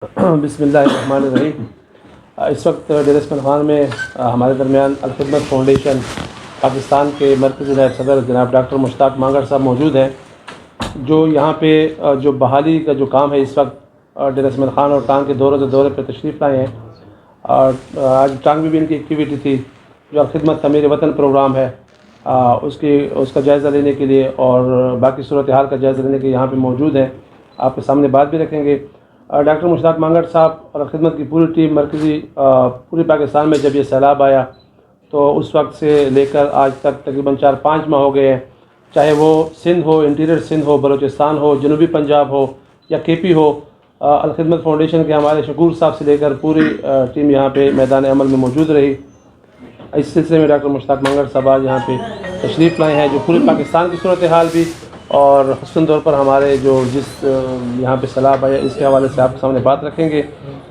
بسم اللہ الرحمن الرحیم۔ اس وقت ڈیرہ اسماعیل خان میں ہمارے درمیان الخدمت فاؤنڈیشن پاکستان کے مرکزی نائب صدر جناب ڈاکٹر مشتاق مانگڑ صاحب موجود ہیں، جو یہاں پہ جو بحالی کا جو کام ہے اس وقت ڈیرہ اسماعیل خان اور ٹانگ کے دورے پہ تشریف لائے ہیں۔ اور آج ٹانگ میں بھی ان کی ایکٹیویٹی تھی جو الخدمت تعمیر وطن پروگرام ہے، اس کا جائزہ لینے کے لیے اور باقی صورتحال کا جائزہ لینے کے لیے یہاں پہ موجود ہیں۔ آپ کے سامنے بات بھی رکھیں گے۔ ڈاکٹر مشتاق مانگڑ صاحب اور خدمت کی پوری ٹیم مرکزی پورے پاکستان میں جب یہ سیلاب آیا تو اس وقت سے لے کر آج تک تقریباً 4-5 ماہ ہو گئے ہیں، چاہے وہ سندھ ہو، انٹیریئر سندھ ہو، بلوچستان ہو، جنوبی پنجاب ہو یا کے پی ہو، الخدمت فاؤنڈیشن کے ہمارے شکور صاحب سے لے کر پوری ٹیم یہاں پہ میدان عمل میں موجود رہی۔ اس سلسلے میں ڈاکٹر مشتاق مانگڑ صاحب آج یہاں پہ تشریف لائے ہیں، جو پورے پاکستان کی صورتحال بھی اور خصوصاً طور پر ہمارے جو جس یہاں پہ سیلاب آیا اس کے حوالے سے آپ کے سامنے بات رکھیں گے۔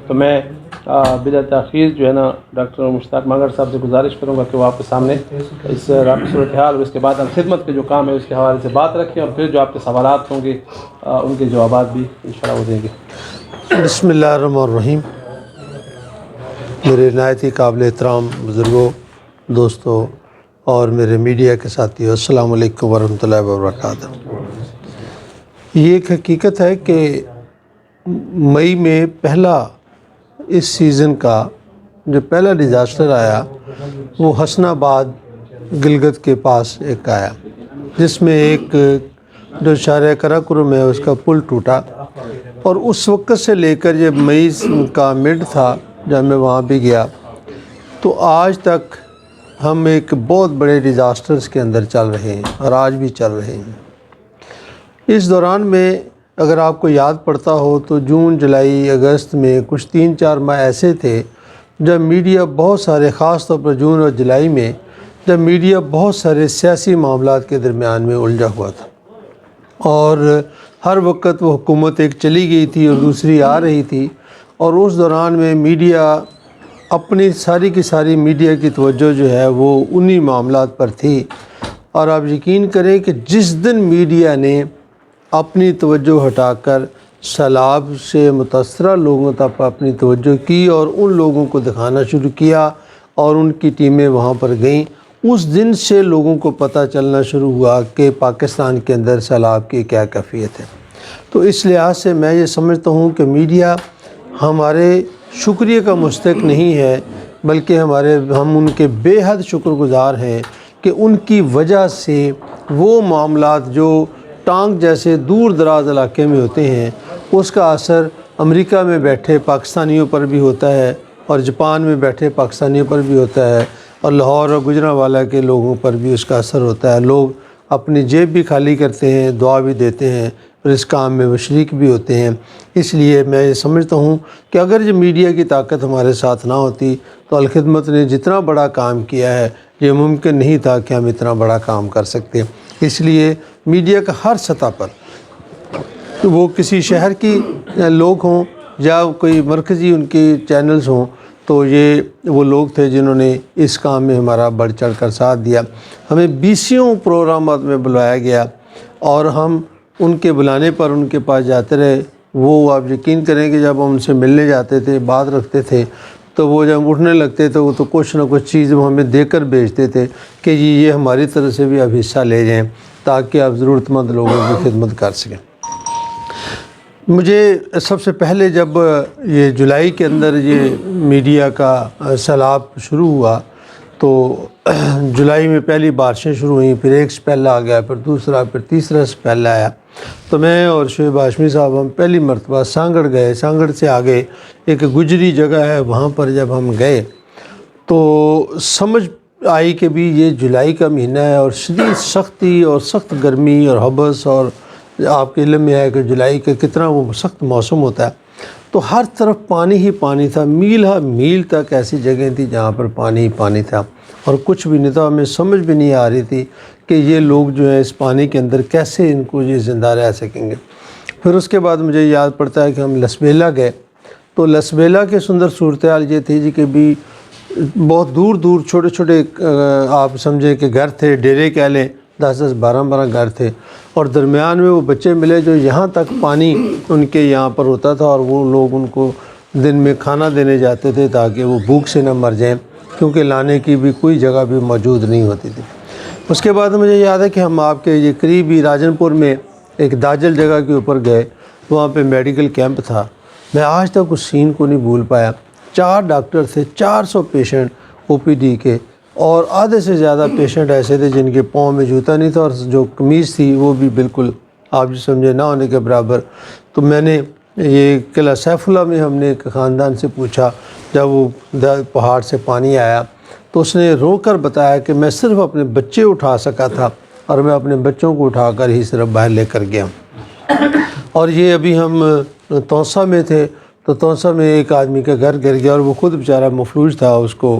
تو میں بلا تاخیر جو ہے نا ڈاکٹر مشتاق مانگڑ صاحب سے گزارش کروں گا کہ وہ آپ کے سامنے اس صورتحال اور اس کے بعد الخدمت کے جو کام ہے اس کے حوالے سے بات رکھیں، اور پھر جو آپ کے سوالات ہوں گے ان کے جوابات بھی انشاءاللہ وہ دیں گے۔ بسم اللہ الرحمن الرحیم۔ میرے نہایت ہی قابل احترام بزرگوں، دوستوں اور میرے میڈیا کے ساتھیوں، السلام علیکم ورحمۃ اللہ وبرکاتہ۔ یہ ایک حقیقت ہے کہ مئی میں پہلا اس سیزن کا جو پہلا ڈیزاسٹر آیا وہ حسن آباد گلگت کے پاس ایک آیا، جس میں ایک جو شارع قراقرم ہے اس کا پل ٹوٹا، اور اس وقت سے لے کر جب مئی کا مڈ تھا جب میں وہاں بھی گیا تو آج تک ہم ایک بہت بڑے ڈیزاسٹرز کے اندر چل رہے ہیں اور آج بھی چل رہے ہیں۔ اس دوران میں اگر آپ کو یاد پڑتا ہو تو جون، جولائی، اگست میں کچھ 3-4 ماہ ایسے تھے جب میڈیا بہت سارے، خاص طور پر جون اور جولائی میں، جب میڈیا بہت سارے سیاسی معاملات کے درمیان میں الجھا ہوا تھا، اور ہر وقت وہ حکومت ایک چلی گئی تھی اور دوسری آ رہی تھی، اور اس دوران میں میڈیا اپنی ساری کی ساری میڈیا کی توجہ جو ہے وہ انہی معاملات پر تھی۔ اور آپ یقین کریں کہ جس دن میڈیا نے اپنی توجہ ہٹا کر سیلاب سے متاثرہ لوگوں تک اپنی توجہ کی اور ان لوگوں کو دکھانا شروع کیا اور ان کی ٹیمیں وہاں پر گئیں، اس دن سے لوگوں کو پتہ چلنا شروع ہوا کہ پاکستان کے اندر سیلاب کی کیا کیفیت ہے۔ تو اس لحاظ سے میں یہ سمجھتا ہوں کہ میڈیا ہمارے شکریہ کا مستحق نہیں ہے، بلکہ ہم ان کے بے حد شکر گزار ہیں کہ ان کی وجہ سے وہ معاملات جو ٹانگ جیسے دور دراز علاقے میں ہوتے ہیں اس کا اثر امریکہ میں بیٹھے پاکستانیوں پر بھی ہوتا ہے، اور جاپان میں بیٹھے پاکستانیوں پر بھی ہوتا ہے، اور لاہور اور گجرانوالہ کے لوگوں پر بھی اس کا اثر ہوتا ہے۔ لوگ اپنی جیب بھی خالی کرتے ہیں، دعا بھی دیتے ہیں اور اس کام میں وہ شریک بھی ہوتے ہیں۔ اس لیے میں یہ سمجھتا ہوں کہ اگر یہ میڈیا کی طاقت ہمارے ساتھ نہ ہوتی تو الخدمت نے جتنا بڑا کام کیا ہے یہ ممکن نہیں تھا کہ ہم اتنا بڑا کام کر سکتے۔ اس لیے میڈیا کا ہر سطح پر، وہ کسی شہر کی لوگ ہوں یا کوئی مرکزی ان کی چینلز ہوں، تو یہ وہ لوگ تھے جنہوں نے اس کام میں ہمارا بڑھ چڑھ کر ساتھ دیا۔ ہمیں 20 پروگرامات میں بلوایا گیا اور ہم ان کے بلانے پر ان کے پاس جاتے رہے۔ وہ آپ یقین کریں کہ جب ہم ان سے ملنے جاتے تھے، بات رکھتے تھے، تو وہ جب اٹھنے لگتے تھے وہ تو کچھ نہ کچھ چیز وہ ہمیں دے کر بھیجتے تھے کہ یہ ہماری طرف سے بھی آپ حصہ لے جائیں تاکہ آپ ضرورت مند لوگوں کی خدمت کر سکیں۔ مجھے سب سے پہلے جب یہ جولائی کے اندر یہ میڈیا کا سیلاب شروع ہوا تو جولائی میں پہلی بارشیں شروع ہوئیں، پھر ایک سپیل آ گیا، پھر دوسرا، پھر تیسرا سپیل آیا، تو میں اور شعیب ہاشمی صاحب ہم پہلی مرتبہ سانگڑ گئے۔ سانگڑ سے آگے ایک گجری جگہ ہے، وہاں پر جب ہم گئے تو سمجھ آئی کہ بھی یہ جولائی کا مہینہ ہے اور شدید سختی اور سخت گرمی اور حبس، اور آپ کے علم میں ہے کہ جولائی کا کتنا وہ سخت موسم ہوتا ہے، تو ہر طرف پانی ہی پانی تھا، میل ہا میل تک ایسی جگہیں تھی جہاں پر پانی ہی پانی تھا اور کچھ بھی نہیں تھا۔ ہمیں سمجھ بھی نہیں آ رہی تھی کہ یہ لوگ جو ہیں اس پانی کے اندر کیسے ان کو یہ زندہ رہ سکیں گے۔ پھر اس کے بعد مجھے یاد پڑتا ہے کہ ہم لسبیلا گئے، تو لسبیلا کے سندر صورتحال یہ تھی جی کہ بھی بہت دور دور چھوٹے چھوٹے آپ سمجھیں کہ گھر تھے، ڈیرے کہہ لیں، 10-10 12-12 گھر تھے، اور درمیان میں وہ بچے ملے جو یہاں تک پانی ان کے یہاں پر ہوتا تھا، اور وہ لوگ ان کو دن میں کھانا دینے جاتے تھے تاکہ وہ بھوک سے نہ مر جائیں، کیونکہ لانے کی بھی کوئی جگہ بھی موجود نہیں ہوتی تھی۔ اس کے بعد مجھے یاد ہے کہ ہم آپ کے یہ قریبی راجن پور میں ایک داجل جگہ کے اوپر گئے، وہاں پہ میڈیکل کیمپ تھا۔ میں آج تک اس سین کو نہیں بھول پایا۔ 4 ڈاکٹر تھے، 400 پیشنٹ او پی ڈی کے، اور آدھے سے زیادہ پیشنٹ ایسے تھے جن کے پاؤں میں جوتا نہیں تھا، اور جو قمیض تھی وہ بھی بالکل آپ جو سمجھے نہ ہونے کے برابر۔ تو میں نے یہ قلعہ سیف اللہ میں ہم نے ایک خاندان سے پوچھا، جب وہ پہاڑ سے پانی آیا تو اس نے رو کر بتایا کہ میں صرف اپنے بچے اٹھا سکا تھا، اور میں اپنے بچوں کو اٹھا کر ہی صرف باہر لے کر گیا۔ اور یہ ابھی ہم توسا میں تھے، تو توسا میں ایک آدمی کا گھر گر گیا، اور وہ خود بیچارہ مفلوج تھا، اس کو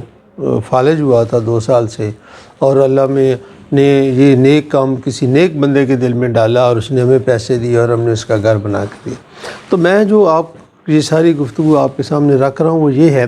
فالج ہوا تھا 2 سال سے، اور اللہ میں نے یہ نیک کام کسی نیک بندے کے دل میں ڈالا، اور اس نے ہمیں پیسے دیے اور ہم نے اس کا گھر بنا کے دیا۔ تو میں جو آپ یہ ساری گفتگو آپ کے سامنے رکھ رہا ہوں وہ یہ ہے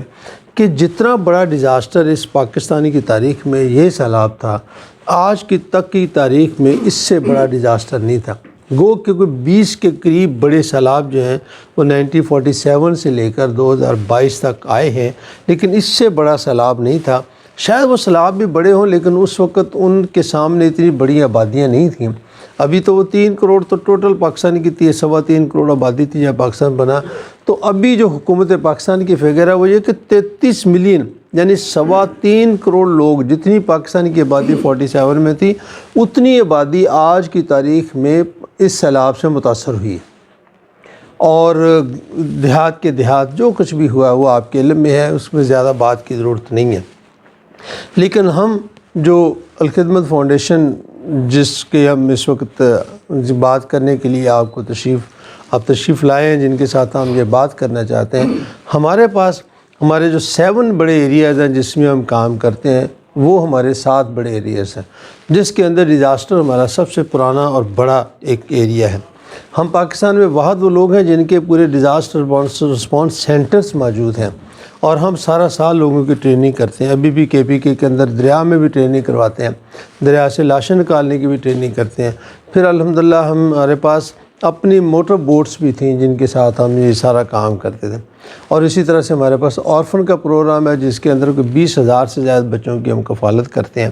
کہ جتنا بڑا ڈیزاسٹر اس پاکستانی کی تاریخ میں یہ سیلاب تھا، آج کی تک کی تاریخ میں اس سے بڑا ڈیزاسٹر نہیں تھا۔ گو کہ کوئی 20 کے قریب بڑے سیلاب جو ہیں وہ 1947 سے لے کر 2022 تک آئے ہیں، لیکن اس سے بڑا سیلاب نہیں تھا۔ شاید وہ سیلاب بھی بڑے ہوں، لیکن اس وقت ان کے سامنے اتنی بڑی آبادیاں نہیں تھیں۔ ابھی تو وہ 3 کروڑ تو ٹوٹل پاکستان کی تھی، 3.25 کروڑ آبادی تھی جب پاکستان بنا۔ تو ابھی جو حکومت پاکستان کی فگر ہے وہ یہ کہ 33 ملین یعنی 3.25 کروڑ لوگ، جتنی پاکستان کی آبادی 47 میں تھی، اتنی آبادی آج کی تاریخ میں اس سیلاب سے متاثر ہوئی ہے۔ اور دیہات کے دیہات جو کچھ بھی ہوا وہ آپ کے علم میں ہے، اس میں زیادہ بات کی ضرورت نہیں ہے۔ لیکن ہم جو الخدمت فاؤنڈیشن جس کے ہم اس وقت بات کرنے کے لیے آپ تشریف لائے ہیں، جن کے ساتھ ہم یہ بات کرنا چاہتے ہیں، ہمارے پاس ہمارے جو 7 بڑے ایریاز ہیں جس میں ہم کام کرتے ہیں، وہ ہمارے 7 بڑے ایریاز ہیں، جس کے اندر ڈیزاسٹر ہمارا سب سے پرانا اور بڑا ایک ایریا ہے۔ ہم پاکستان میں واحد وہ لوگ ہیں جن کے پورے ڈیزاسٹر رسپانس سینٹرز موجود ہیں، اور ہم سارا سال لوگوں کی ٹریننگ کرتے ہیں۔ ابھی بھی کے پی کے اندر دریا میں بھی ٹریننگ کرواتے ہیں، دریا سے لاشیں نکالنے کی بھی ٹریننگ کرتے ہیں۔ پھر الحمدللہ ہمارے پاس اپنی موٹر بوٹس بھی تھیں جن کے ساتھ ہم یہ سارا کام کرتے تھے، اور اسی طرح سے ہمارے پاس آرفن کا پروگرام ہے جس کے اندر کوئی 20,000 سے زیادہ بچوں کی ہم کفالت کرتے ہیں،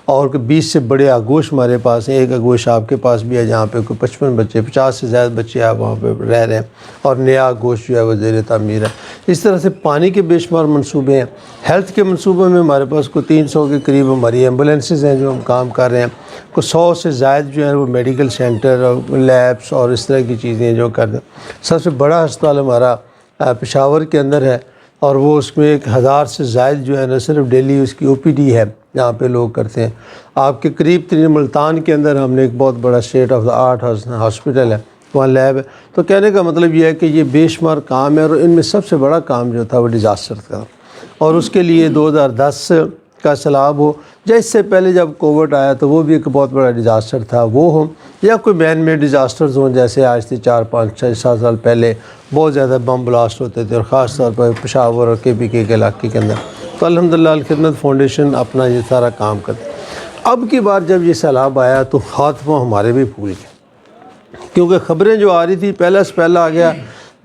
اور 20 سے بڑے آگوش ہمارے پاس ہیں۔ ایک آگوش آپ کے پاس بھی ہے جہاں پہ کوئی 55 بچے 50 سے زیادہ بچے آپ وہاں پہ رہ رہے ہیں، اور نیا آگوش جو ہے وہ زیر تعمیر ہے۔ اس طرح سے پانی کے بے شمار منصوبے ہیں۔ ہیلتھ کے منصوبے میں ہمارے پاس کوئی 300 کے قریب ہماری ایمبولینسز ہیں جو ہم کام کر رہے ہیں، کوئی 100 سے زائد جو ہیں وہ میڈیکل سینٹر اور لیبس اور اس طرح کی چیزیں جو کر رہے ہیں۔ سب سے بڑا ہسپتال ہمارا پشاور کے اندر ہے، اور وہ اس میں 1000 سے زائد جو ہے نہ صرف ڈیلی اس کی او پی ڈی ہے جہاں پہ لوگ کرتے ہیں۔ آپ کے قریب ترین ملتان کے اندر ہم نے ایک بہت بڑا state of the art hospital ہے، وہاں لیب ہے۔ تو کہنے کا مطلب یہ ہے کہ یہ بے شمار کام ہے، اور ان میں سب سے بڑا کام جو تھا وہ ڈیزاسٹر تھا، اور اس کے لیے 2010 کا سیلاب ہو یا اس سے پہلے جب کووڈ آیا تو وہ بھی ایک بہت بڑا ڈیزاسٹر تھا، وہ ہو یا کوئی مین میڈ ڈیزاسٹرز ہوں جیسے آج سے 4 5 6 7 سال پہلے بہت زیادہ بم بلاسٹ ہوتے تھے، اور خاص طور پر پشاور اور کے پی کے علاقے کے اندر۔ تو الحمدللہ الخدمت فاؤنڈیشن اپنا یہ سارا کام کرتی۔ اب کی بار جب یہ سیلاب آیا تو خاتمہ ہمارے بھی بھول گئے، کیونکہ خبریں جو آ رہی تھی پہلا سے پہلا آ گیا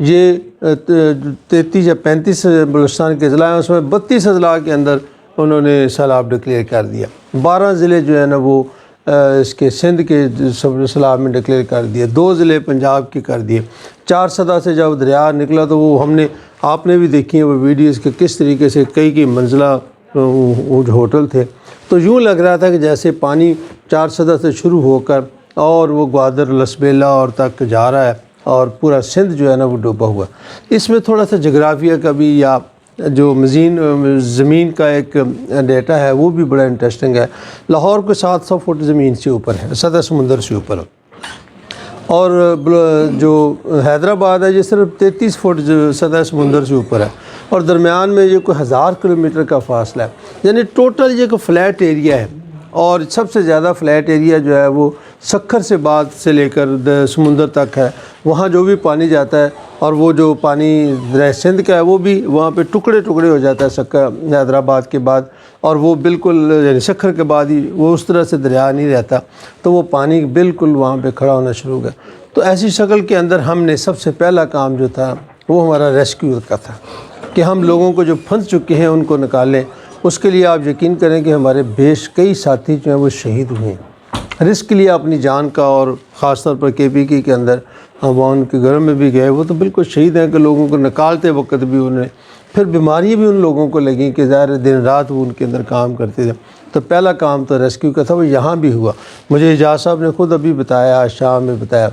یہ 33 یا 35 بلوچستان کے اضلاع ہیں، اس میں 32 اضلاع کے اندر انہوں نے سیلاب ڈکلیئر کر دیا۔ 12 ضلع جو ہے نا وہ اس کے سندھ کے سیلاب میں ڈکلیئر کر دیے، 2 ضلع پنجاب کے کر دیے۔ 4 سدہ سے جب دریا نکلا تو وہ آپ نے بھی دیکھی ہیں وہ ویڈیوز کہ کس طریقے سے کئی منزلہ ہوٹل تھے، تو یوں لگ رہا تھا کہ جیسے پانی 4 سدہ سے شروع ہو کر اور وہ گوادر لسبیلا اور تک جا رہا ہے، اور پورا سندھ جو ہے نا وہ ڈوبا ہوا۔ اس میں تھوڑا سا جغرافیہ کا بھی یا جو زمین کا ایک ڈیٹا ہے وہ بھی بڑا انٹرسٹنگ ہے۔ لاہور کو 700 فٹ زمین سے اوپر ہے، سطح سمندر سے اوپر ہے، اور جو حیدرآباد ہے یہ صرف 33 فٹ سطح سمندر سے اوپر ہے، اور درمیان میں یہ کوئی 1000 کلومیٹر کا فاصلہ ہے، یعنی ٹوٹل یہ کوئی فلیٹ ایریا ہے۔ اور سب سے زیادہ فلیٹ ایریا جو ہے وہ سکھر سے بعد سے لے کر سمندر تک ہے. وہاں جو بھی پانی جاتا ہے اور وہ جو پانی دریا سندھ کا ہے وہ بھی وہاں پہ ٹکڑے ٹکڑے ہو جاتا ہے سکھر حیدرآباد کے بعد, اور وہ بالکل یعنی سکھر کے بعد ہی وہ اس طرح سے دریا نہیں رہتا, تو وہ پانی بالکل وہاں پہ کھڑا ہونا شروع ہو گیا. تو ایسی شکل کے اندر ہم نے سب سے پہلا کام جو تھا وہ ہمارا ریسکیو کا تھا کہ ہم لوگوں کو جو پھنس چکے ہیں ان کو نکالیں. اس کے لیے آپ یقین کریں کہ ہمارے کئی ساتھی جو ہیں وہ شہید ہوئے ہیں رسک لیا اپنی جان کا, اور خاص طور پر KPK کے اندر ہم وہاں ان کے گھروں میں بھی گئے, وہ تو بالکل شہید ہیں کہ لوگوں کو نکالتے وقت بھی انہیں پھر بیماریاں بھی ان لوگوں کو لگیں کہ ظاہر دن رات وہ ان کے اندر کام کرتے تھے. تو پہلا کام تو ریسکیو کا تھا, وہ یہاں بھی ہوا. مجھے اعجاز صاحب نے خود ابھی بتایا, شام میں بتایا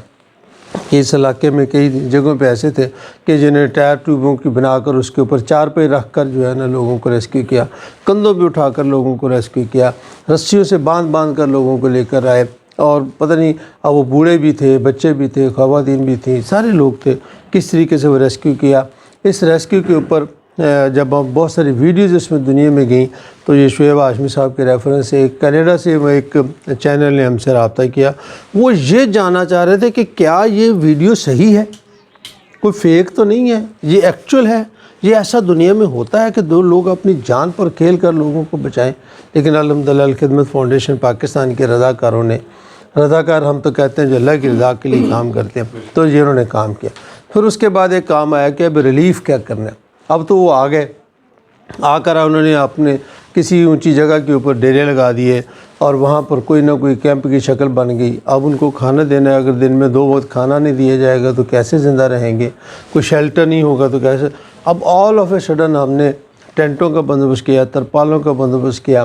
کہ اس علاقے میں کئی جگہوں پہ ایسے تھے کہ جنہیں ٹائر ٹیوبوں کی بنا کر اس کے اوپر چارپائی رکھ کر جو ہے نا لوگوں کو ریسکیو کیا, کندھوں پہ اٹھا کر لوگوں کو ریسکیو کیا, رسیوں سے باندھ کر لوگوں کو لے کر آئے. اور پتہ نہیں اب وہ بوڑھے بھی تھے, بچے بھی تھے, خواتین بھی تھیں, سارے لوگ تھے. کس طریقے سے وہ ریسکیو کیا. اس ریسکیو کے اوپر جب ہم بہت ساری ویڈیوز اس میں دنیا میں گئیں تو یہ شعیب ہاشمی صاحب کے ریفرنس سے کینیڈا سے ایک چینل نے ہم سے رابطہ کیا. وہ یہ جاننا چاہ رہے تھے کہ کیا یہ ویڈیو صحیح ہے, کوئی فیک تو نہیں ہے, یہ ایکچوئل ہے, یہ ایسا دنیا میں ہوتا ہے کہ دو لوگ اپنی جان پر کھیل کر لوگوں کو بچائیں. لیکن الحمدللہ الخدمت فاؤنڈیشن پاکستان کے رضاکاروں نے, رضاکار ہم تو کہتے ہیں جو اللہ کی رضا کے لیے کام کرتے ہیں, تو یہ انہوں نے کام کیا. پھر اس کے بعد ایک کام آیا کہ اب ریلیف کیا کرنا ہے. اب تو وہ آ گئے, آ کر انہوں نے اپنے کسی اونچی جگہ کے اوپر ڈیرے لگا دیے اور وہاں پر کوئی نہ کوئی کیمپ کی شکل بن گئی. اب ان کو کھانا دینا ہے, اگر دن میں 2 وقت کھانا نہیں دیا جائے گا تو کیسے زندہ رہیں گے, کوئی شیلٹر نہیں ہوگا تو کیسے. اب آل آف اے سڈن ہم نے ٹینٹوں کا بندوبست کیا, ترپالوں کا بندوبست کیا.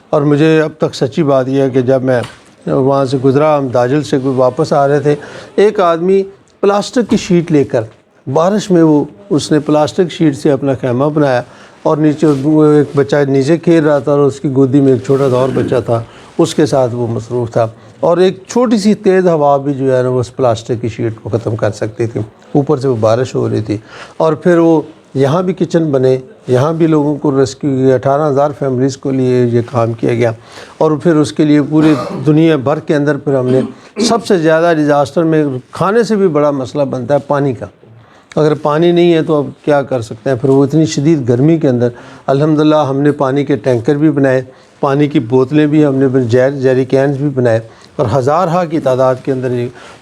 اور مجھے اب تک سچی بات یہ ہے کہ جب میں وہاں سے گزرا, ہم داجل سے کوئی واپس آ رہے تھے, ایک آدمی پلاسٹک کی شیٹ لے کر بارش میں اس نے پلاسٹک شیٹ سے اپنا خیمہ بنایا اور نیچے ایک بچہ نیچے کھیل رہا تھا اور اس کی گودی میں ایک چھوٹا سا اور بچہ تھا, اس کے ساتھ وہ مصروف تھا. اور ایک چھوٹی سی تیز ہوا بھی جو ہے نا وہ اس پلاسٹک کی شیٹ کو ختم کر سکتی تھی. اوپر سے وہ بارش ہو رہی تھی. اور پھر وہ یہاں بھی کچن بنے, یہاں بھی لوگوں کو ریسکیو کیا, 18,000 فیملیز کو لیے یہ کام کیا گیا. اور پھر اس کے لیے پوری دنیا بھر کے اندر پھر ہم نے سب سے زیادہ ڈیزاسٹر میں کھانے سے بھی بڑا مسئلہ بنتا ہے پانی کا. اگر پانی نہیں ہے تو اب کیا کر سکتے ہیں. پھر وہ اتنی شدید گرمی کے اندر الحمدللہ ہم نے پانی کے ٹینکر بھی بنائے, پانی کی بوتلیں بھی ہم نے جیری کینز بھی بنائے, اور ہزارہ کی تعداد کے اندر.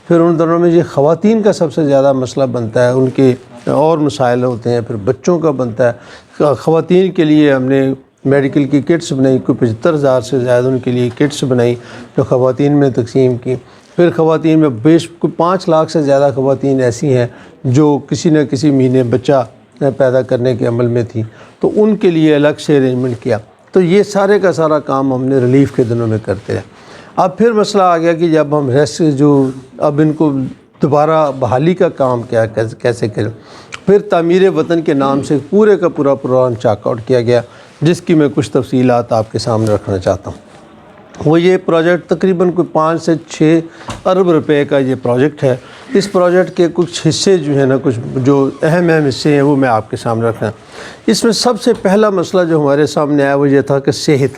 پھر ان دنوں میں یہ خواتین کا سب سے زیادہ مسئلہ بنتا ہے, ان کے اور مسائل ہوتے ہیں. پھر بچوں کا بنتا ہے. خواتین کے لیے ہم نے میڈیکل کی کٹس بنائی, کوئی 75,000 سے زیادہ ان کے لیے کٹس بنائی جو خواتین میں تقسیم کی. پھر خواتین میں 5 لاکھ سے زیادہ خواتین ایسی ہیں جو کسی نہ کسی مہینے بچہ پیدا کرنے کے عمل میں تھیں, تو ان کے لیے الگ سے ارینجمنٹ کیا. تو یہ سارے کا سارا کام ہم نے ریلیف کے دنوں میں کرتے رہے. اب پھر مسئلہ آ گیا کہ جب ہم اب ان کو دوبارہ بحالی کا کام کیسے کریں. پھر تعمیر وطن کے نام سے پورے کا پورا پروگرام چاک آؤٹ کیا گیا, جس کی میں کچھ تفصیلات آپ کے سامنے رکھنا چاہتا ہوں. وہ یہ پروجیکٹ تقریباً کوئی 5 سے 6 ارب روپے کا یہ پروجیکٹ ہے. اس پروجیکٹ کے کچھ حصے جو ہیں نا, کچھ جو اہم حصے ہیں وہ میں آپ کے سامنے رکھنا. اس میں سب سے پہلا مسئلہ جو ہمارے سامنے آیا وہ یہ تھا کہ صحت.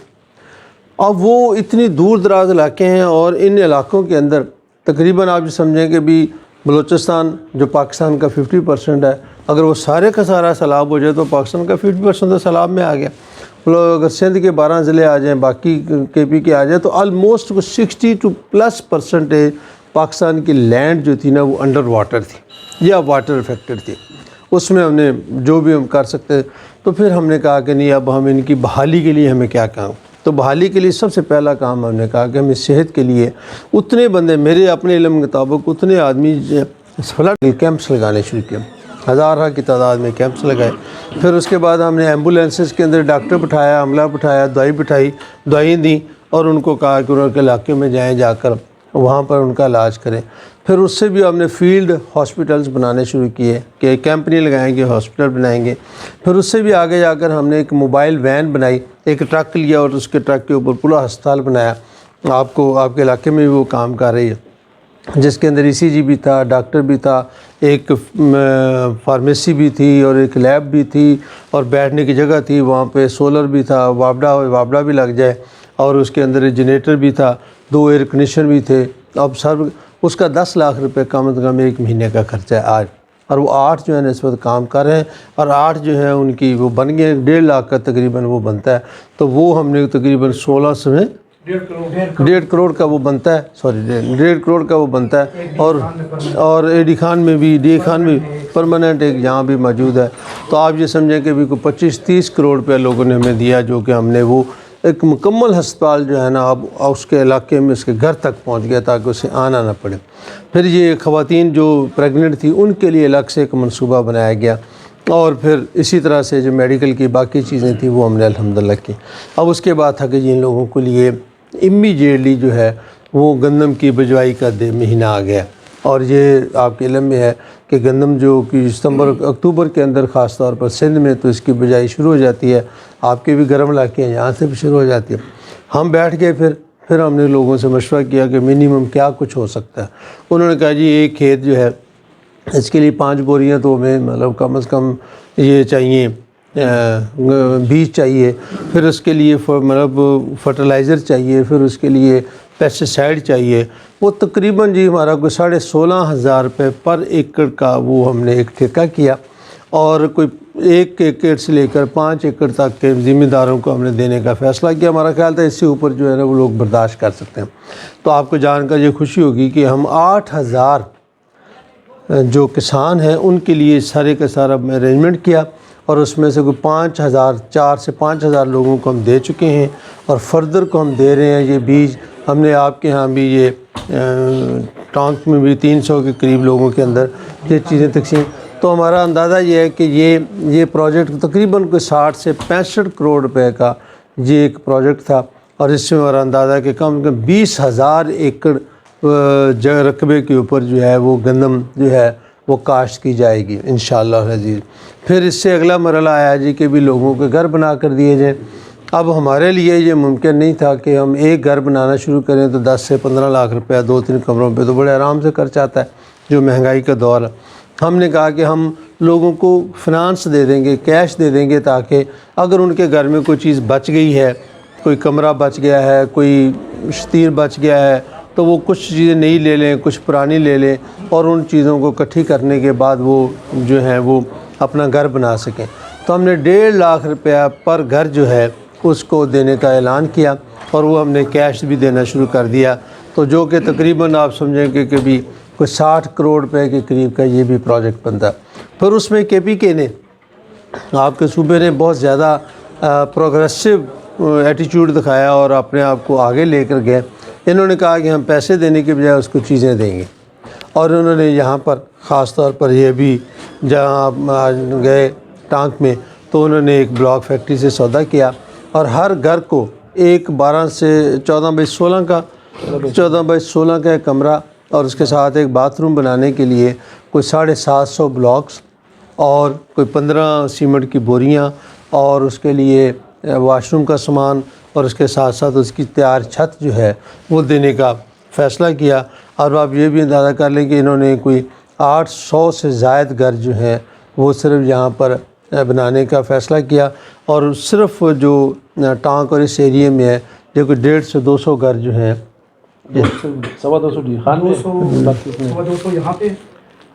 اب وہ اتنی دور دراز علاقے ہیں اور ان علاقوں کے اندر تقریباً آپ یہ سمجھیں کہ بھی بلوچستان جو پاکستان کا 50% ہے, اگر وہ سارے کا سارا سیلاب ہو جائے تو پاکستان کا 50% تو سیلاب میں آ گیا. اگر سندھ کے 12 ضلع آ جائیں, باقی KPK آ جائے, تو آلموسٹ 60% پاکستان کی لینڈ جو تھی نا وہ انڈر واٹر تھی یا واٹر افیکٹڈ تھی. اس میں ہم نے جو بھی ہم کر سکتے. تو پھر ہم نے کہا کہ نہیں, اب ہم ان کی بحالی کے لیے ہمیں کیا کام. تو بحالی کے لیے سب سے پہلا کام ہم نے کہا کہ ہمیں صحت کے لیے اتنے بندے, میرے اپنے علم کے مطابق اتنے آدمی فلڈ کیمپس لگانے شروع کیے, ہزارہ کی تعداد میں کیمپس لگائے. پھر اس کے بعد ہم نے ایمبولینسز کے اندر ڈاکٹر بٹھایا, عملہ بٹھایا, دوائیں دیں اور ان کو کہا کہ ان کے علاقے میں جائیں, جا کر وہاں پر ان کا علاج کریں. پھر اس سے بھی ہم نے فیلڈ ہاسپٹلز بنانے شروع کیے کہ کیمپ نہیں لگائیں گے, ہاسپٹل بنائیں گے. پھر اس سے بھی آگے جا کر ہم نے ایک موبائل وین بنائی, ایک ٹرک لیا اور اس کے ٹرک کے اوپر پورا ہسپتال بنایا. آپ کے علاقے میں بھی وہ کام کر رہی ہے, جس کے اندر ECG بھی تھا, ڈاکٹر بھی تھا, ایک فارمیسی بھی تھی اور ایک لیب بھی تھی اور بیٹھنے کی جگہ تھی. وہاں پہ سولر بھی تھا, وابڈا بھی لگ جائے. اور اس کے اندر جنریٹر بھی تھا, 2 ایئر کنڈیشنر بھی تھے. اب سر اس کا 10 لاکھ روپے کم از کم ایک مہینے کا خرچہ ہے آج, اور وہ 8 جو ہے نا اس وقت کام کر رہے ہیں, اور 8 جو ہے ان کی وہ بن گئے, 1.5 لاکھ کا تقریباً وہ بنتا ہے. تو وہ ہم نے تقریباً 1600 میں 1.5 کروڑ کا وہ بنتا ہے, سوری 1.5 کروڑ کا وہ بنتا ہے. اور اے ڈی خان میں بھی, ڈی خان بھی پرماننٹ ایک یہاں بھی موجود ہے. تو آپ یہ سمجھیں کہ بھی کوئی 25-30 کروڑ روپیہ لوگوں نے ہمیں دیا, جو کہ ہم نے وہ ایک مکمل ہسپتال جو ہے نا اب اس کے علاقے میں اس کے گھر تک پہنچ گیا تاکہ اسے آنا نہ پڑے. پھر یہ خواتین جو پریگننٹ تھی ان کے لیے الگ سے ایک منصوبہ بنایا گیا, اور پھر اسی طرح سے جو میڈیکل کی باقی چیزیں تھیں وہ ہم نے الحمدللہ کی. اب اس کے بعد تھا کہ جن لوگوں کے لیے امیجیٹلی جو ہے وہ گندم کی بجوائی کا مہینہ آ گیا. اور یہ آپ کے علم میں ہے کہ گندم جو کہ ستمبر اکتوبر کے اندر خاص طور پر سندھ میں تو اس کی بجائی شروع ہو جاتی ہے. آپ کے بھی گرم علاقے ہیں, یہاں سے بھی شروع ہو جاتی ہے. ہم بیٹھ گئے, پھر ہم نے لوگوں سے مشورہ کیا کہ منیمم کیا کچھ ہو سکتا ہے. انہوں نے کہا جی ایک کھیت جو ہے اس کے لیے 5 بوریاں تو ہمیں مطلب کم از کم یہ چاہیے, بیج چاہیے, پھر اس کے لیے مطلب فرٹیلائزر چاہیے, پھر اس کے لیے پیسٹیسائڈ چاہیے. وہ تقریباً جی ہمارا کوئی 16,500 روپے پر ایکڑ کا وہ ہم نے ایک ٹھیکہ کیا, اور کوئی 1 ایکڑ سے لے کر 5 ایکڑ تک کے ذمہ داروں کو ہم نے دینے کا فیصلہ کیا. ہمارا خیال تھا اس سے اوپر جو ہے نا وہ لوگ برداشت کر سکتے ہیں. تو آپ کو جان کر یہ خوشی ہوگی کہ ہم 8,000 جو کسان ہیں ان کے لیے سارے کا سارا ارینجمنٹ کیا, اور اس میں سے کوئی 4 سے 5,000 لوگوں کو ہم دے چکے ہیں, اور فردر کو ہم دے رہے ہیں. یہ بیج ہم نے آپ کے ہاں بھی یہ ٹانک میں بھی 300 کے قریب لوگوں کے اندر یہ چیزیں تقسیم. تو ہمارا اندازہ یہ ہے کہ یہ پروجیکٹ تقریباً کوئی 60 سے 65 کروڑ روپے کا یہ ایک پروجیکٹ تھا, اور اس میں ہمارا اندازہ ہے کہ کم از کم 20,000 ایکڑ رقبے کے اوپر جو ہے وہ گندم جو ہے وہ کاشت کی جائے گی انشاءاللہ العزیز. پھر اس سے اگلا مرحلہ آیا جی کہ بھی لوگوں کے گھر بنا کر دیے جائیں. اب ہمارے لیے یہ ممکن نہیں تھا کہ ہم ایک گھر بنانا شروع کریں تو 10 سے 15 لاکھ روپیہ 2-3 کمروں پہ تو بڑے آرام سے خرچ آتا ہے جو مہنگائی کا دور ہے. ہم نے کہا کہ ہم لوگوں کو فنانس دے دیں گے, کیش دے دیں گے, تاکہ اگر ان کے گھر میں کوئی چیز بچ گئی ہے, کوئی کمرہ بچ گیا ہے, کوئی شتیر بچ گیا ہے, تو وہ کچھ چیزیں نئی لے لیں, کچھ پرانی لے لیں, اور ان چیزوں کو اکٹھی کرنے کے بعد وہ جو ہے وہ اپنا گھر بنا سکیں. تو ہم نے 1.5 لاکھ روپیہ پر گھر جو ہے اس کو دینے کا اعلان کیا, اور وہ ہم نے کیش بھی دینا شروع کر دیا. تو جو کہ تقریباً آپ سمجھیں کہ بھی کوئی 60 کروڑ روپے کے قریب کا یہ بھی پروجیکٹ بنتا. پھر اس میں KPK نے, آپ کے صوبے نے بہت زیادہ پروگریسو ایٹیچیوڈ دکھایا اور اپنے آپ کو آگے لے کر گئے. انہوں نے کہا کہ ہم پیسے دینے کے بجائے اس کو چیزیں دیں گے, اور انہوں نے یہاں پر خاص طور پر یہ بھی جہاں آپ گئے ٹانک میں تو انہوں نے ایک بلاک فیکٹری سے سودا کیا, اور ہر گھر کو ایک 12 سے 14/16 کا 14/16 کا ایک کمرہ, اور اس کے ساتھ ایک باتھ روم بنانے کے لیے کوئی 750 بلاکس, اور کوئی 15 سیمنٹ کی بوریاں, اور اس کے لیے واش روم کا سامان, اور اس کے ساتھ ساتھ اس کی تیار چھت جو ہے وہ دینے کا فیصلہ کیا. اور آپ یہ بھی اندازہ کر لیں کہ انہوں نے کوئی 800 سے زائد گھر جو ہیں وہ صرف یہاں پر بنانے کا فیصلہ کیا, اور صرف جو ٹانک اور اس ایریے میں ہے جو کہ 150 سے 200 گھر جو ہیں, 200 ڈی خان میں, 200 یہاں پہ,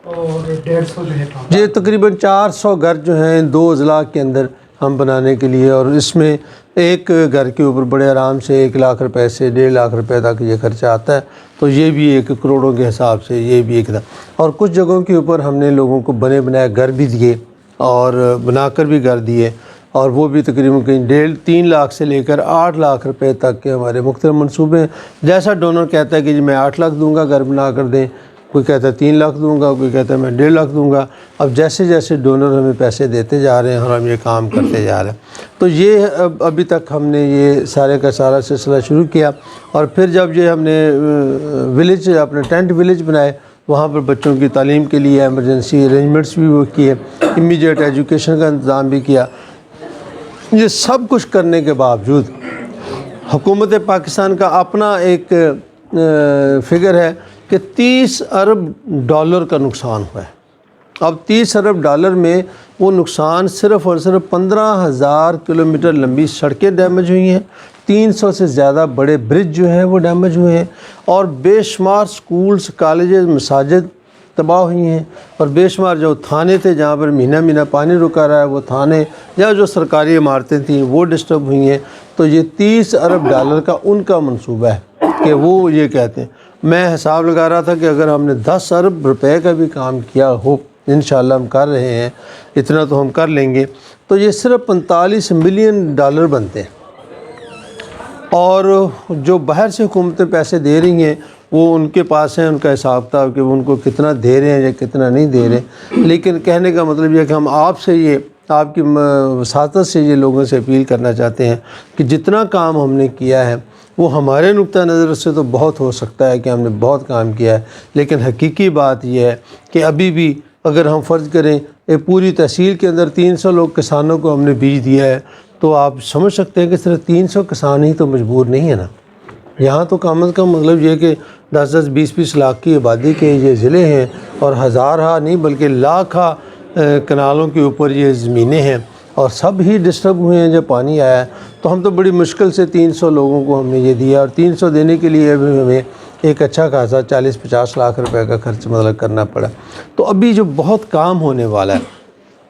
اور 150 جو ہے یہ تقریباً 400 گھر جو ہیں ان 2 اضلاع کے اندر ہم بنانے کے لیے. اور اس میں ایک گھر کے اوپر بڑے آرام سے 1 لاکھ روپے سے 1.5 لاکھ روپے تک یہ خرچہ آتا ہے. تو یہ بھی ایک کروڑوں کے حساب سے یہ بھی ایک تھا. اور کچھ جگہوں کے اوپر ہم نے لوگوں کو بنے بنائے گھر بھی دیے, اور بنا کر بھی گھر دیے, اور وہ بھی تقریباً 3 لاکھ سے لے کر 8 لاکھ روپے تک کے ہمارے مختلف منصوبے ہیں. جیسا ڈونر کہتا ہے کہ جی میں 8 لاکھ دوں گا گھر بنا کر دیں, کوئی کہتا ہے 3 لاکھ دوں گا, کوئی کہتا ہے میں 1.5 لاکھ دوں گا. اب جیسے جیسے ڈونر ہمیں پیسے دیتے جا رہے ہیں اور ہم یہ کام کرتے جا رہے ہیں. تو یہ ابھی تک ہم نے یہ سارے کا سارا سلسلہ شروع کیا. اور پھر جب یہ ہم نے ولیج اپنے ٹینٹ ولیج بنائے, وہاں پر بچوں کی تعلیم کے لیے ایمرجنسی ارینجمنٹس بھی وہ کیے, امیڈیٹ ایجوکیشن کا انتظام بھی کیا. یہ سب کچھ کرنے کے باوجود حکومت پاکستان کا اپنا ایک فگر ہے کہ $30 ارب کا نقصان ہوا ہے. اب $30 ارب میں وہ نقصان صرف اور صرف 15,000 کلومیٹر لمبی سڑکیں ڈیمیج ہوئی ہیں, 300 سے زیادہ بڑے برج جو ہیں وہ ڈیمیج ہوئے ہیں، اور بے شمار سکولز، کالجز، مساجد تباہ ہوئی ہیں، اور بے شمار جو تھانے تھے جہاں پر مہینہ مہینہ پانی رکا رہا ہے وہ تھانے یا جو سرکاری عمارتیں تھیں وہ ڈسٹرب ہوئی ہیں۔ تو یہ 30 ارب ڈالر کا ان کا منصوبہ ہے کہ وہ یہ کہتے ہیں۔ میں حساب لگا رہا تھا کہ اگر ہم نے 10 ارب روپے کا بھی کام کیا ہو، انشاءاللہ ہم کر رہے ہیں، اتنا تو ہم کر لیں گے، تو یہ صرف 45 ملین ڈالر بنتے ہیں۔ اور جو باہر سے حکومتیں پیسے دے رہی ہیں وہ ان کے پاس ہیں ان کا حساب کتاب کہ وہ ان کو کتنا دے رہے ہیں یا کتنا نہیں دے رہے، لیکن کہنے کا مطلب یہ کہ ہم آپ سے یہ آپ کی وساطت سے یہ لوگوں سے اپیل کرنا چاہتے ہیں کہ جتنا کام ہم نے کیا ہے وہ ہمارے نقطہ نظر سے تو بہت ہو سکتا ہے کہ ہم نے بہت کام کیا ہے، لیکن حقیقی بات یہ ہے کہ ابھی بھی اگر ہم فرض کریں ایک پوری تحصیل کے اندر 300 لوگ کسانوں کو ہم نے بیج دیا ہے، تو آپ سمجھ سکتے ہیں کہ صرف 300 کسان ہی تو مجبور نہیں ہے نا، یہاں تو کم از کم مطلب یہ کہ 10-10 20-20 لاکھ کی آبادی کے یہ ضلع ہیں، اور ہزارہ نہیں بلکہ لاکھاں کنالوں کے اوپر یہ زمینیں ہیں، اور سب ہی ڈسٹرب ہوئے ہیں جب پانی آیا ہے۔ تو ہم تو بڑی مشکل سے 300 لوگوں کو ہم نے یہ دیا، اور 300 دینے کے لیے ابھی ہمیں ایک اچھا خاصا 40-50 لاکھ روپے کا خرچ مطلب کرنا پڑا۔ تو ابھی جو بہت کام ہونے والا ہے،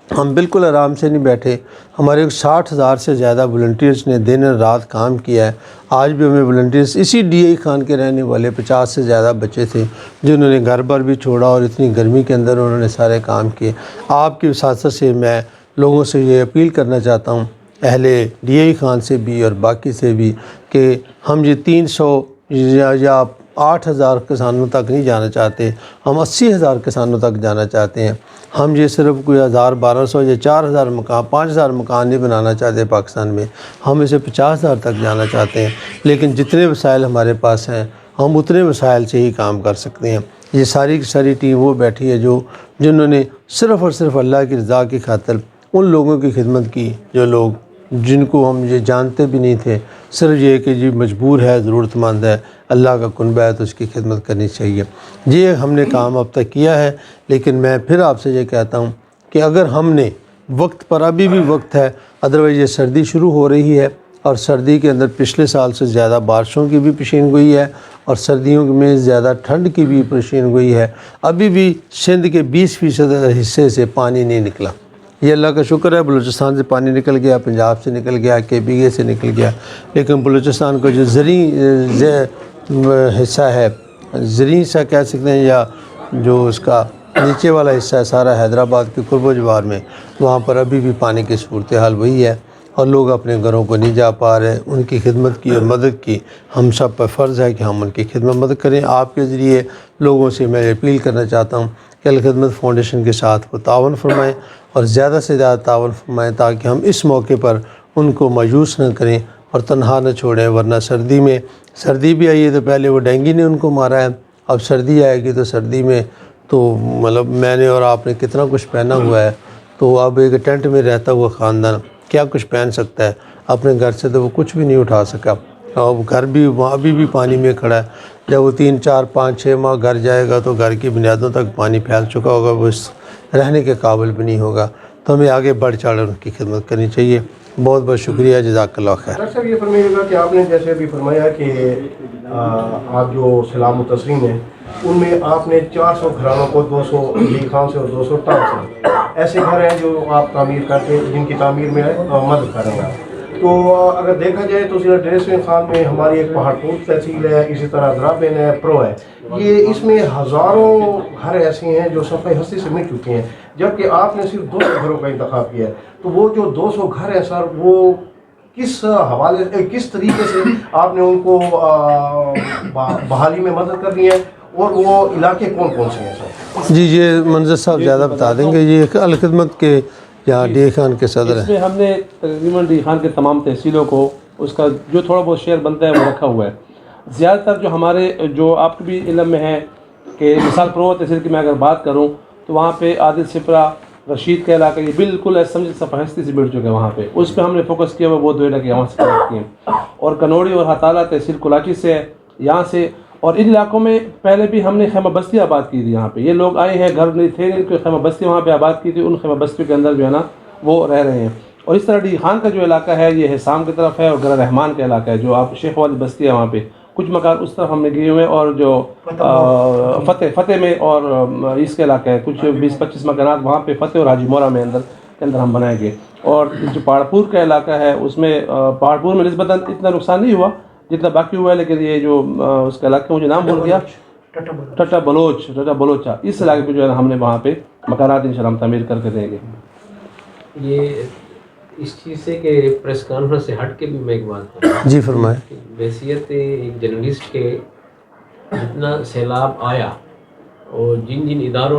ہم بالکل آرام سے نہیں بیٹھے، ہمارے 60,000 سے زیادہ والنٹیئرز نے دن رات کام کیا ہے۔ آج بھی ہمیں والنٹیئرز اسی ڈی آئی خان کے رہنے والے 50 سے زیادہ بچے تھے جنہوں نے گھر بار بھی چھوڑا اور اتنی گرمی کے اندر انہوں نے سارے کام کیے۔ آپ کی وساطت سے میں لوگوں سے یہ اپیل کرنا چاہتا ہوں، اہل ڈی آئی خان سے بھی اور باقی سے بھی، کہ ہم یہ 300 یا 8,000 کسانوں تک نہیں جانا چاہتے، ہم 80,000 کسانوں تک جانا چاہتے ہیں۔ ہم یہ صرف کوئی 1,000-1,200 یا 4,000 مکان 5,000 مکان نہیں بنانا چاہتے پاکستان میں، ہم اسے 50,000 تک جانا چاہتے ہیں، لیکن جتنے وسائل ہمارے پاس ہیں ہم اتنے وسائل سے ہی کام کر سکتے ہیں۔ یہ ساری کی ساری ٹیم وہ بیٹھی ہے جنہوں نے صرف اور صرف اللہ کی رضا کی خاطر ان لوگوں کی خدمت کی، جو لوگ جن کو ہم یہ جانتے بھی نہیں تھے، صرف یہ کہ جی مجبور ہے، ضرورت مند ہے، اللہ کا کنبہ ہے تو اس کی خدمت کرنی چاہیے۔ یہ ہم نے کام اب تک کیا ہے، لیکن میں پھر آپ سے یہ کہتا ہوں کہ اگر ہم نے وقت پر، ابھی بھی وقت ہے، ادروائز یہ سردی شروع ہو رہی ہے، اور سردی کے اندر پچھلے سال سے زیادہ بارشوں کی بھی پیشین گوئی ہے، اور سردیوں میں زیادہ ٹھنڈ کی بھی پیشین گوئی ہے۔ ابھی بھی سندھ کے 20% حصے سے پانی نہیں نکلا، یہ اللہ کا شکر ہے، بلوچستان سے پانی نکل گیا، پنجاب سے نکل گیا، KPK سے نکل گیا، لیکن بلوچستان کا جو زرعی حصہ ہے، زرعی حصہ کہہ سکتے ہیں، یا جو اس کا نیچے والا حصہ ہے سارا حیدرآباد کے قرب و جوار میں، وہاں پر ابھی بھی پانی کی صورتحال وہی ہے، اور لوگ اپنے گھروں کو نہیں جا پا رہے۔ ان کی خدمت کی اور مدد کی ہم سب پر فرض ہے کہ ہم ان کی خدمت مدد کریں۔ آپ کے ذریعے لوگوں سے میں اپیل کرنا چاہتا ہوں کہ الخدمت فاؤنڈیشن کے ساتھ وہ تعاون فرمائیں، اور زیادہ سے زیادہ تعاون فرمائیں، تاکہ ہم اس موقع پر ان کو مایوس نہ کریں اور تنہا نہ چھوڑیں، ورنہ سردی بھی آئی ہے تو پہلے وہ ڈینگی نے ان کو مارا ہے، اب سردی آئے گی تو سردی میں تو مطلب میں نے اور آپ نے کتنا کچھ پہنا ہوا ہے، تو اب ایک ٹینٹ میں رہتا ہوا خاندان کیا کچھ پہن سکتا ہے؟ اپنے گھر سے تو وہ کچھ بھی نہیں اٹھا سکا، اب گھر بھی وہاں بھی پانی میں کھڑا ہے۔ جب وہ 3 4 5 6 ماہ گھر جائے گا تو گھر کی بنیادوں تک پانی پھیل چکا ہوگا، وہ رہنے کے قابل بھی نہیں ہوگا۔ تو ہمیں آگے بڑھ چڑھ ان کی خدمت کرنی چاہیے۔ بہت بہت شکریہ، جزاک اللہ خیر۔ ڈاکٹر صاحب یہ فرمائیے گا کہ آپ نے جیسے ابھی فرمایا کہ آپ جو سلام و تسلیم ہیں ان میں آپ نے 400 گھرانوں کو 200 ڈی خان سے اور 200 ٹاپ سے ایسے گھر ہیں جو آپ تعمیر کر کے جن کی تعمیر میں مدد کر رہے ہیں۔ تو اگر دیکھا جائے تو ضلع ڈیرہ اسماعیل خان میں ہماری ایک پہاڑپور تحصیل ہے، اسی طرح درابین ہے، پرو ہے، یہ اس میں ہزاروں گھر ایسے ہیں جو صفحہ ہستی سے مٹ چکے ہیں، جبکہ آپ نے صرف 200 گھروں کا انتخاب کیا ہے۔ تو وہ جو 200 گھر ہیں سر، وہ کس حوالے کس طریقے سے آپ نے ان کو بحالی میں مدد کرنی ہے، اور وہ علاقے کون کون سے ہیں سر؟ جی یہ منظر صاحب زیادہ بتا دیں گے، یہ الخدمت کے یہاں ڈی اے خان کے صدر ہیں۔ اس میں ہم نے تقریباً ڈی خان کے تمام تحصیلوں کو اس کا جو تھوڑا بہت شیئر بنتا ہے وہ رکھا ہوا ہے۔ زیادہ تر جو ہمارے جو آپ کے بھی علم میں ہے کہ مثال پرو تحصیل کی میں اگر بات کروں تو وہاں پہ عادل سپرا رشید کا علاقہ یہ بالکل ایسا سمجھ صفحہ ہستی سے مٹ چکے ہیں، وہاں پہ اس پہ ہم نے فوکس کیا ہوا، وہ 2 علاقے یہاں سے کیا ہیں، اور کنوڑی اور ہتالا تحصیل کلاچی سے ہے یہاں سے، اور ان علاقوں میں پہلے بھی ہم نے خیمہ بستی آباد کی تھی۔ یہاں پہ یہ لوگ آئے ہیں، گھر نہیں تھے ان کو خیمہ بستی وہاں پہ آباد کی تھی، ان خیمہ بستیوں کے اندر جو ہے نا وہ رہ رہے ہیں، اور اس طرح ڈی خان کا جو علاقہ ہے یہ حسام کی طرف ہے اور گرہ رحمان کا علاقہ ہے جو آپ شیخ والی بستی ہے وہاں پہ کچھ مکان اس طرف ہم نے گئے ہوئے ہیں اور جو فتح میں اور اس کے علاقہ ہے کچھ 20-25 مکانات وہاں پہ فتح اور حاجی مورا میں کے اندر ہم بنائیں گے. اور جو پہاڑپور کا علاقہ ہے اس میں پہاڑپور میں نسبتاً اتنا نقصان نہیں ہوا جتنا باقی ہوا ہے لیکن یہ جو اس کا علاقہ مجھے نام بھول گیا ٹٹا بلوچ اس علاقے پہ جو ہے ہم نے وہاں پہ مکانات انشاءاللہ ہم تعمیر کر کے دیں گے. یہ اس چیز سے کہ پریس کانفرنس سے ہٹ کے بھی میں ایک بات کروں جی فرمائیں. بحیثیت ایک جرنلسٹ کے جتنا سیلاب آیا اور جن اداروں